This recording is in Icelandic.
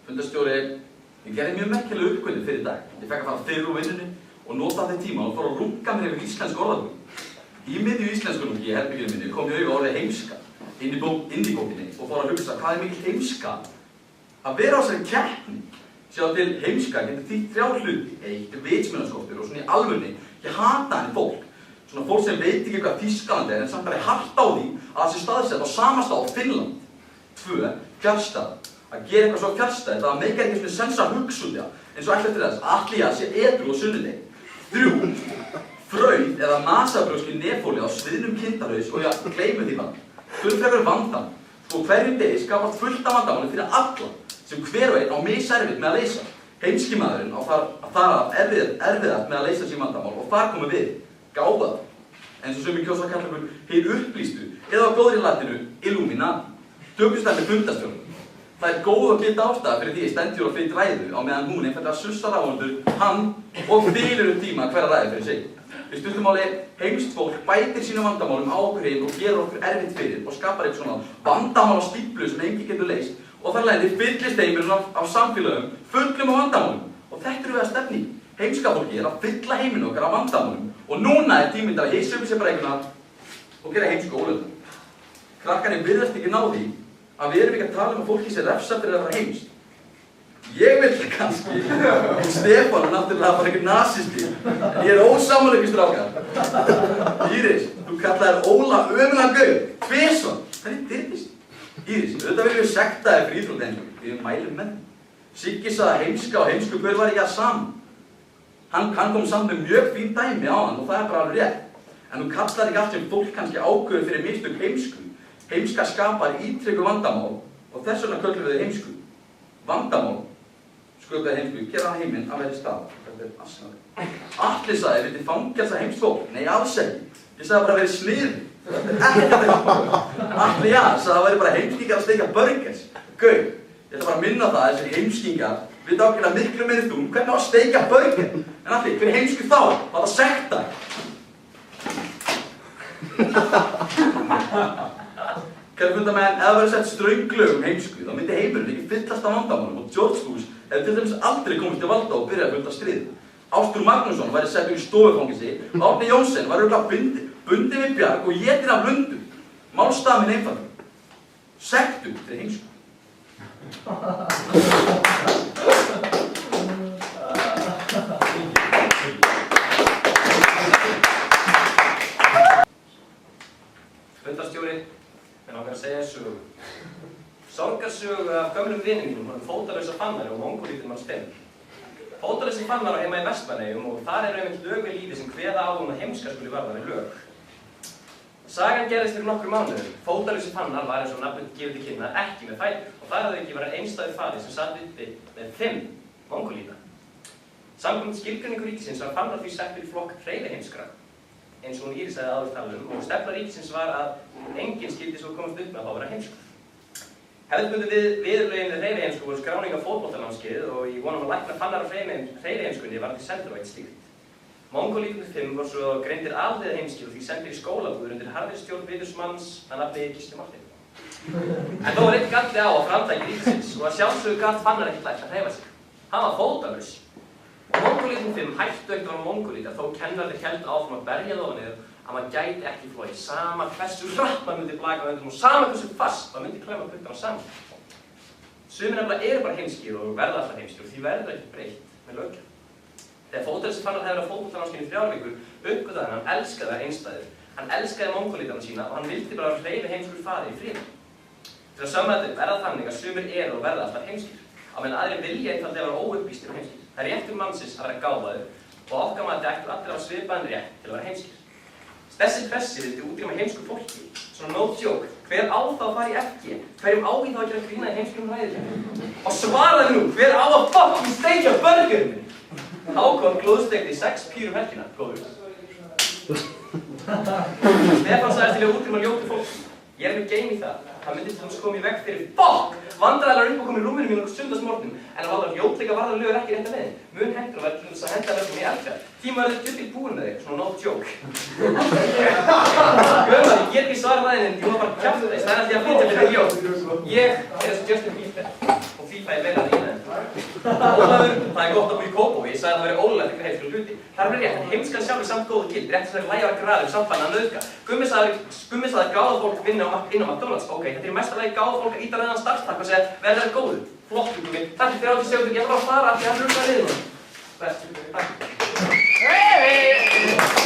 Fundarstjóri, ég gerði mjög merkilega uppgötvun fyrir dag. Ég fekk að fara fyrr úr vinnunni og nota þeim tíma og fór að runga mér yfir íslensk orðabók. Í miðju íslenskunum í herbygginu minni kom ég auga orðið heimska inn í bókinni og fór að hugsa hvað mikil heimska að vera á þessari keppni. Sjá til heimska getur þýtt 3 hluti. 1. Vitsmunaskortur og svona í alvörunni, ég hata henni fólk. Svona fólk sem veit ekki hvað Þýskaland en samt er hart á því að það sé staðsett á sama stað á Finnland. 2. Fjarstæða. Að gera eitthvað svo fjarstætt að það meikar ekki svona sens að hugsa út í það, eins og ætla eftir þess að allir að sé edrú á sunnudegi. 3. Frauð eða nasabrjóski nefóli á sviðnum kindarhaus og ég gleymi því bara. Frekar vandann. Og hverjum degi skapast fullt af vandamáli fyrir alla sem hver og einn á miservitt með að leysa. Heimski maðurinn á þar erfiðast með að leysa sín vandamál og þar komum við, gáfaðar, eins og sumir kjósa að kalla okkur hið upplýstu eða á góðri latinu Illuminati. Tökumst það með fundarstjórn. Það er góð og gild ástæða fyrir því ég stend hér og flyt ræðu á meðan hún einfaldlega sussar á hann og þylur tíma hverja ræðu fyrir sig. Við stuttumáli, heimskt fólk bætir sínum vandamálum á okkur heim og gerur okkur erfitt fyrir og skapar eitthvað svona vandamál á stíflu sem enginn getur leyst og þar leiðir fyllist heimurinn af samfélögum fullum á vandamálum og þetta eru við að stefna í. Heimska fólki að fylla heiminn okkar af vandamálum og núna tíminn að ég sömu sér bara einhvern og gera heimsku ólöfum. Krakkarnir virðast ekki ná því að við erum ekki að tala að fólki sé refsað fyrir að vera heimskt. Ég vil það kannski, en Stefán er náttúrulega bara einhver nasisti, en ég er ósammála ykkur strákar. Íris, þú kallaðir Óla ömulegan gaur, tvisvar, hvernig dirfist? Íris, auðvitað viljum við sekta þér fyrir íþróttaheinsku, við mælum með þeim. Siggi sagði að heimska og heimsku gaur var ekki að saman. Hann kom samt með mjög fín dæmi á hann og það er bara alveg rétt. En þú kallar ekki allt sem fólk kannski ákveður fyrir mistök heimsku. Heimska skapar ítrekku vandamál og þess vegna köllum við þau heimsku. Vandamál sköpuðu heimsku, gera heiminn að vera stað. Þetta er asnaður. Atli sagði, vildi fangelsa heimskt fólk? Nei, alls ekki. Ég sagði bara að vera sniður. Þetta er ekkert heimsku. Atli sagði að það væri bara heimskingar að steikja burgers. Gau, ég ætla bara að minna það að þessi heimskingar vita ákveðlega miklu meiri þú hvernig á að steikja burger. En Atli, hver heimsku þá? Það var sekta. Kæru fundamenn, ef það verður sett strönglög heimsku, þá myndi heimurinn ekki fyllast af vandamálum og George Bush hefði til dæmis aldrei komist til valda og byrjað að fulda stríð. Ástur Magnússon væri settur í stofufangilsi, Árni Jónsson var örugglega bundinn við bjarg og étinn af lundum. Málstaður minn einfaldur. Sektum fyrir heimsku. Fundarstjóri, mér langar að segja sögu. Sorgarsögu af gömlum vinum mínum honum fótalausa Fannari og mongólítum hans fimm. Fótalausi Fannar á heima í Vestmannaeyjum og þar eru einmitt lög við lífi sem kveða á að heimska skuli varða við lög. Sagan gerðist fyrir nokkrum mánuðum. Fótalausi Fannar var eins og nafnið gefur til kynna ekki með fætur og þar hafði ekki verið einstæður faðir sem satt uppi með 5 mongólíta. Samkvæmt skilgreiningu ríkisins var Fannar því settur í flokk hreyfiheimskra, eins og hún Íris hefði áður talað og stefna ríkisins var að enginn skyldi svo komast upp með að fá að vera heimskur. Hefðbundið viðurlögin við hreyfiheimsku voru skráning á fótboltanámskeið og í von að lækna Fannar á hreyfiheimskunni var því sendur á eitt slíkt. Mongólítarnir 5 voru svo greindir alhliða heimskir og því sendir í skólabúður undir harðri stjórn viðursmanns að nafni Gísli Marteinn. En þó var einn galli á framtæki ríkisins og að sjálfsögðu gat Fannar ekkert lært að hreyfa sig. Hann var fótalaus. Og mongólítarnir 5 hættu ekkert að vera mongólítar þó kennararnir héldu áfram að berja þá niður að maður gæti ekki flogið, sama hversu hratt maður myndi blaka á höndum og sama hversu fast maður myndi klemma puttana saman. Sumir nefnilega eru bara heimskir og verða alltaf heimskir og því verður ekki breytt með löggjöf. Þegar Fótalausi Fannar hefði verið á fótboltanámskeiði í 3 vikur, uppgötvaði hann elskaði þær einstæður. Hann elskaði mongólítana sína og hann vildi bara hreyfiheimskur faðir í friði. Til að samræða þetta verða þannig að sumir eru og verða alltaf heimskir, á meðan aðrir vilja einfaldlega vera óuppvístir og heimskir. Það er réttur mannsins að vera gáfaður og okkar mati ættu allir á svipaðan rétt til að vera heimskir. Þessi pressi vildi útrýma heimsku fólki. Svona no joke. Hver á þá að fara í FG? Hverjum á í þá að gera grína í heimskum ræðinu? Og svaraði nú, hver á að fucking steikja burgerinn minn? Hákon glóðstekti 6 pýrum helgina, góður. Stefán sagðist til að útrýma ljótu fólki. Ég er með game í það. Það myndi til dæmis koma í veg fyrir vandræðilegar uppákomu í rúminu mínu sunnudagsmorgun en að láta ljótleika varðarlög er ekki rétta leiðin. Mun hendur og verður til þess að henda verðum í eldfjall. Tíma verður djúpið búin með þig, svona no joke. Guðmar, ég get ekki svarað það en ég má bara kjafta þess, það er að því að flytja fyrir ljót. Ég er eins og Justin Bieber og því fæ ég vel að rýna þeim. Ólafur, það er gott að búa í Kópavogi, ég sagði að það væri ólulegt ykkur heimskuleg hluti. Það er vel rétt, en heimskan sjálf er samt góðu gild, rétt þess að lægja graður samt banna að nauðga. Gummi sagði að gáða fólk vinna inn á McDonald's. Ok, þetta er í mesta lagi gáða fólk að íta rauðan starfstakk og segja verður þetta góður. Flott, Gummi. Takk fyrir 30 sekúndur, ég þarf að fara af því að hann rúkar við núna. Takk.